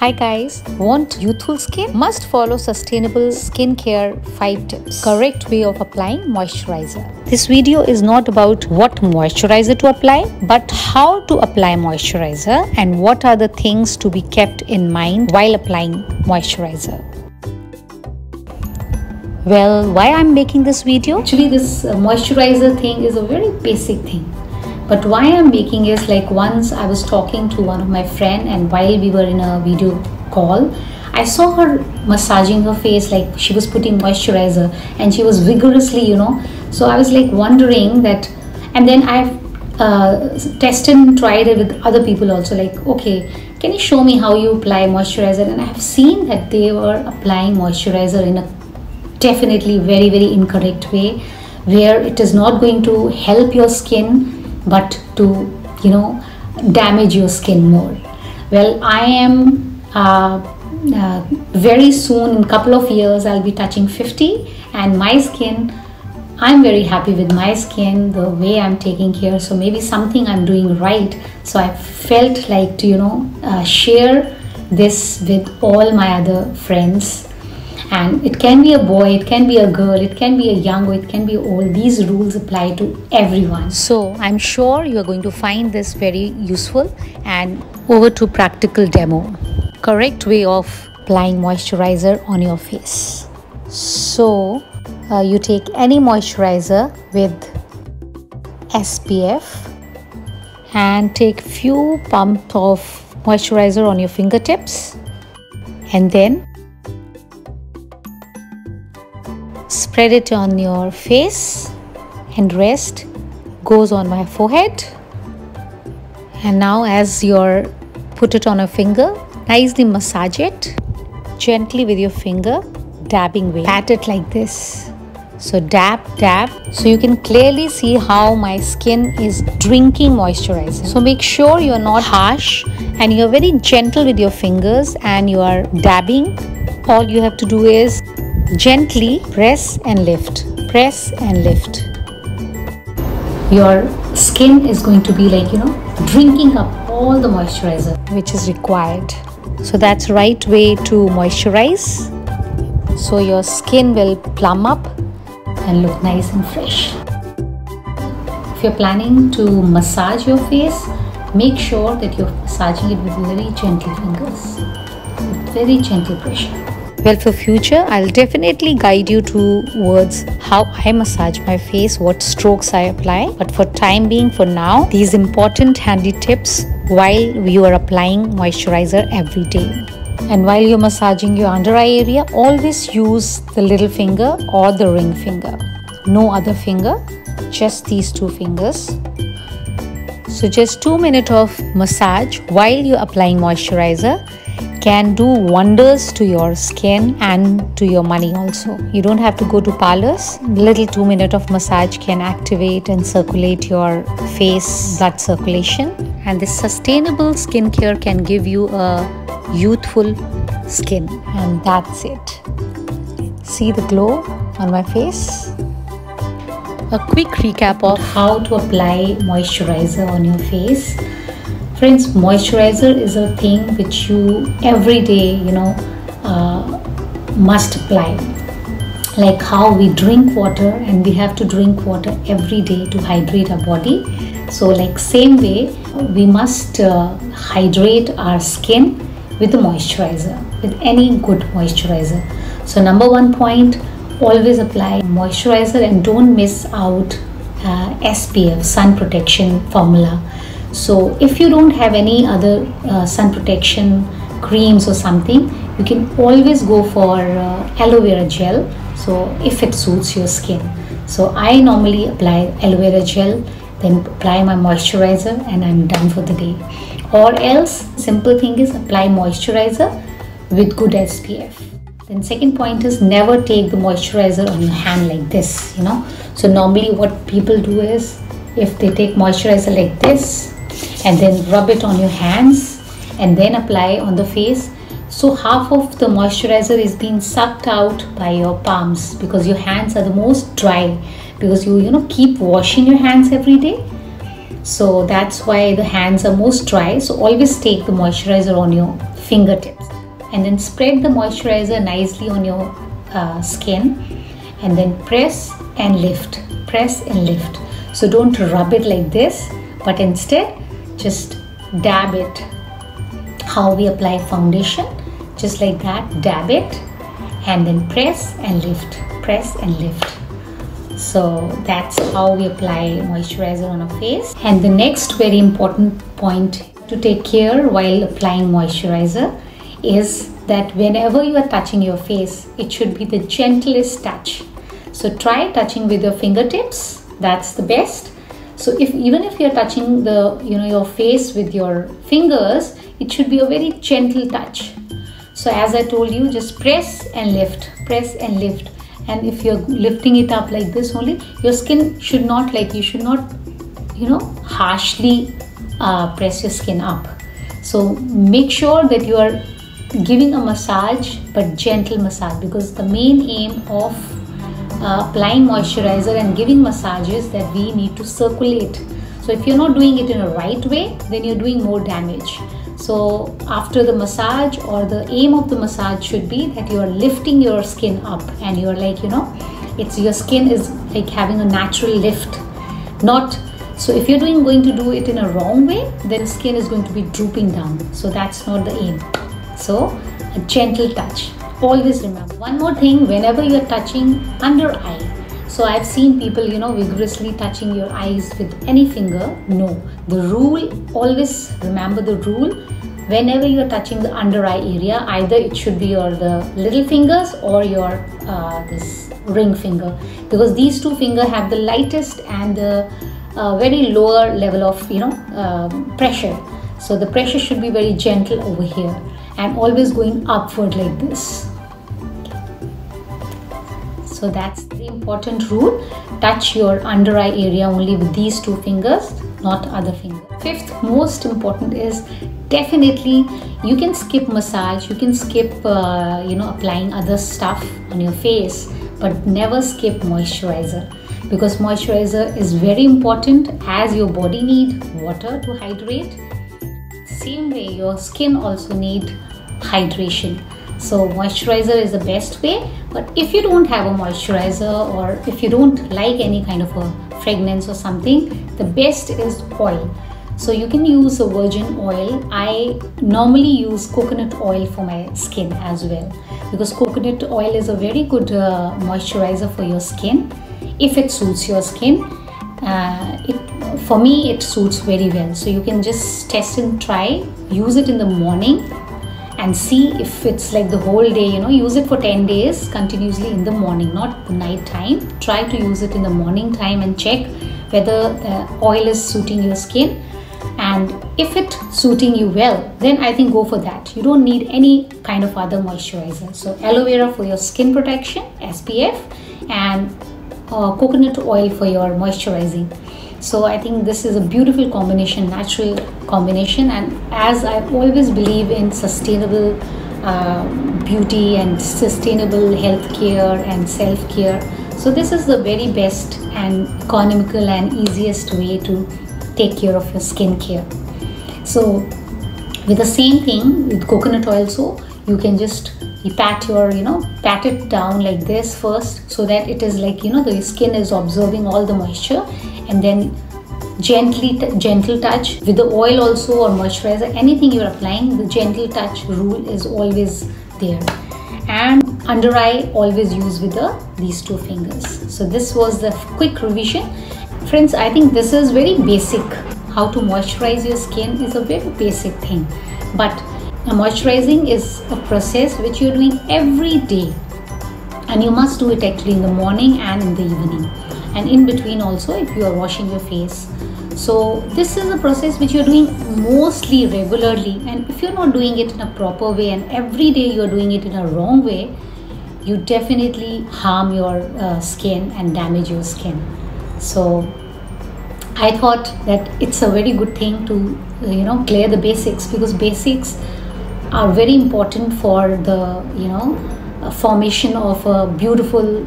Hi guys, want youthful skin? Must follow sustainable skincare 5 tips. Correct way of applying moisturizer. This video is not about what moisturizer to apply, but how to apply moisturizer and what are the things to be kept in mind while applying moisturizer. Well, why I'm making this video? Actually, this moisturizer thing is a very basic thing. But why I'm making is like once I was talking to one of my friend, and while we were in a video call, I saw her massaging her face, like she was putting moisturizer and she was vigorously, so I was like wondering that, and then I've tested and tried it with other people also, like, okay, can you show me how you apply moisturizer? And I have seen that they were applying moisturizer in a definitely very, very incorrect way, where it is not going to help your skin but to damage your skin more. Well, I am very soon, in a couple of years, I'll be touching 50, and my skin, I'm very happy with my skin, the way I'm taking care. So maybe something I'm doing right, so I felt like to share this with all my other friends. And it can be a boy, it can be a girl, it can be a young, or it can be old. These rules apply to everyone. So I'm sure you are going to find this very useful. And over to practical demo. Correct way of applying moisturizer on your face. So you take any moisturizer with SPF and take few pumps of moisturizer on your fingertips, and then spread it on your face, and rest goes on my forehead. And now as you're put it on a finger, nicely massage it gently with your finger, dabbing way. Pat it like this. So dab, so you can clearly see how my skin is drinking moisturizer. So make sure you're not harsh and you're very gentle with your fingers and you are dabbing. All you have to do is gently press and lift, press and lift. Your skin is going to be like, drinking up all the moisturizer which is required. So that's right way to moisturize. So your skin will plump up and look nice and fresh. If you're planning to massage your face, make sure that you're massaging it with very gentle fingers, with very gentle pressure. Well, for future, I'll definitely guide you towards how I massage my face, what strokes I apply. But for time being, for now, these important handy tips while you are applying moisturizer every day. And while you're massaging your under eye area, always use the little finger or the ring finger. No other finger, just these two fingers. So just 2 minutes of massage while you're applying moisturizer can do wonders to your skin and to your money also. You don't have to go to parlors. Little 2 minutes of massage can activate and circulate your face blood circulation. And this sustainable skincare can give you a youthful skin. And that's it. See the glow on my face? A quick recap of how to apply moisturizer on your face. Friends, moisturizer is a thing which you every day, must apply. Like how we drink water, and we have to drink water every day to hydrate our body. So like same way, we must hydrate our skin with the moisturizer, with any good moisturizer. So number 1 point, always apply moisturizer and don't miss out SPF, sun protection formula. So if you don't have any other sun protection creams or something, you can always go for aloe vera gel, so if it suits your skin. So I normally apply aloe vera gel, then apply my moisturizer, and I'm done for the day. Or else, simple thing is apply moisturizer with good SPF. Then second point is never take the moisturizer on your hand like this, So normally what people do is, if they take moisturizer like this and then rub it on your hands and then apply on the face, so half of the moisturizer is being sucked out by your palms, because your hands are the most dry, because you keep washing your hands every day. So that's why the hands are most dry. So always take the moisturizer on your fingertips. and then spread the moisturizer nicely on your skin, and then press and lift, press and lift. So don't rub it like this, but instead just dab it. How we apply foundation, just like that, dab it and then press and lift, press and lift. So that's how we apply moisturizer on our face. And the next very important point to take care while applying moisturizer is that whenever you are touching your face, it should be the gentlest touch. So try touching with your fingertips, that's the best. So even if you're touching your face with your fingers, it should be a very gentle touch. So as I told you, just press and lift, press and lift. And if you're lifting it up like this only, your skin should not, you should not, harshly press your skin up. So make sure that you are giving a massage, but gentle massage, because the main aim of applying moisturizer and giving massages that we need to circulate. So if you're not doing it in a right way, then you're doing more damage. So after the massage, or the aim of the massage should be that you are lifting your skin up, and you're it's your skin is like having a natural lift. Not so if you're going to do it in a wrong way, then the skin is going to be drooping down. So that's not the aim. So a gentle touch. Always remember one more thing, whenever you're touching under eye. So I've seen people, vigorously touching your eyes with any finger. No, the rule, always remember the rule. Whenever you're touching the under eye area, either it should be the little fingers or your this ring finger, because these two fingers have the lightest and the very lower level of pressure. So the pressure should be very gentle over here and always going upward like this. So that's the important rule. Touch your under eye area only with these two fingers, not other fingers. Fifth most important is, definitely you can skip massage, you can skip applying other stuff on your face, but never skip moisturizer, because moisturizer is very important, as your body needs water to hydrate. Same way your skin also needs hydration. So moisturizer is the best way. But if you don't have a moisturizer, or if you don't like any kind of a fragrance or something, the best is oil. So you can use a virgin oil. I normally use coconut oil for my skin as well, because coconut oil is a very good moisturizer for your skin, if it suits your skin. For me, it suits very well. So you can just test and try. Use it in the morning and see if it's like the whole day, use it for 10 days continuously in the morning, not the night time. Try to use it in the morning time and check whether the oil is suiting your skin. And if it's suiting you well, then I think go for that. You don't need any kind of other moisturizer. So aloe vera for your skin protection, SPF, and coconut oil for your moisturizing. So I think this is a beautiful combination, natural combination. And as I always believe in sustainable beauty and sustainable healthcare and self-care, so this is the very best and economical and easiest way to take care of your skincare. So with the same thing with coconut oil, so you can just pat it down like this first, so that it is like the skin is absorbing all the moisture, and then gentle touch with the oil also, or moisturizer, anything you're applying, the gentle touch rule is always there. And under eye, always use with these two fingers. So this was the quick revision. Friends, I think this is very basic. How to moisturize your skin is a very basic thing, but moisturizing is a process which you're doing every day, and you must do it actually in the morning and in the evening, and in between also if you are washing your face. So this is a process which you're doing mostly regularly, and if you're not doing it in a proper way and every day you're doing it in a wrong way, you definitely harm your skin and damage your skin. So I thought that it's a very good thing to clear the basics, because basics are very important for the formation of a beautiful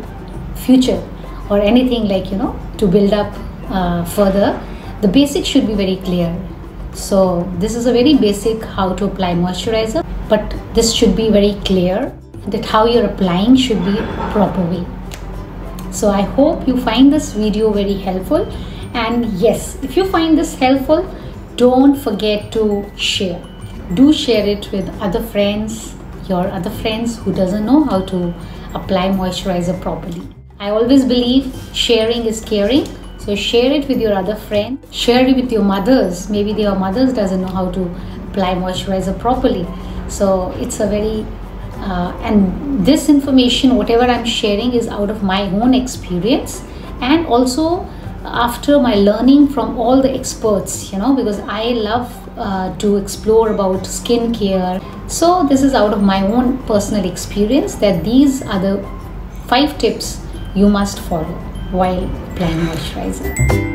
future, or anything like to build up further. The basics should be very clear. So this is a very basic how to apply moisturizer. but this should be very clear that how you're applying should be proper way. So I hope you find this video very helpful, and yes, if you find this helpful, don't forget to share. Do share it with other friends, your other friends who doesn't know how to apply moisturizer properly. I always believe sharing is caring. So share it with your other friend, share it with your mothers. Maybe their mothers doesn't know how to apply moisturizer properly. So it's a very, and this information, whatever I'm sharing, is out of my own experience, and also after my learning from all the experts, because I love to explore about skincare. So this is out of my own personal experience, that these are the 5 tips you must follow while applying moisturizer.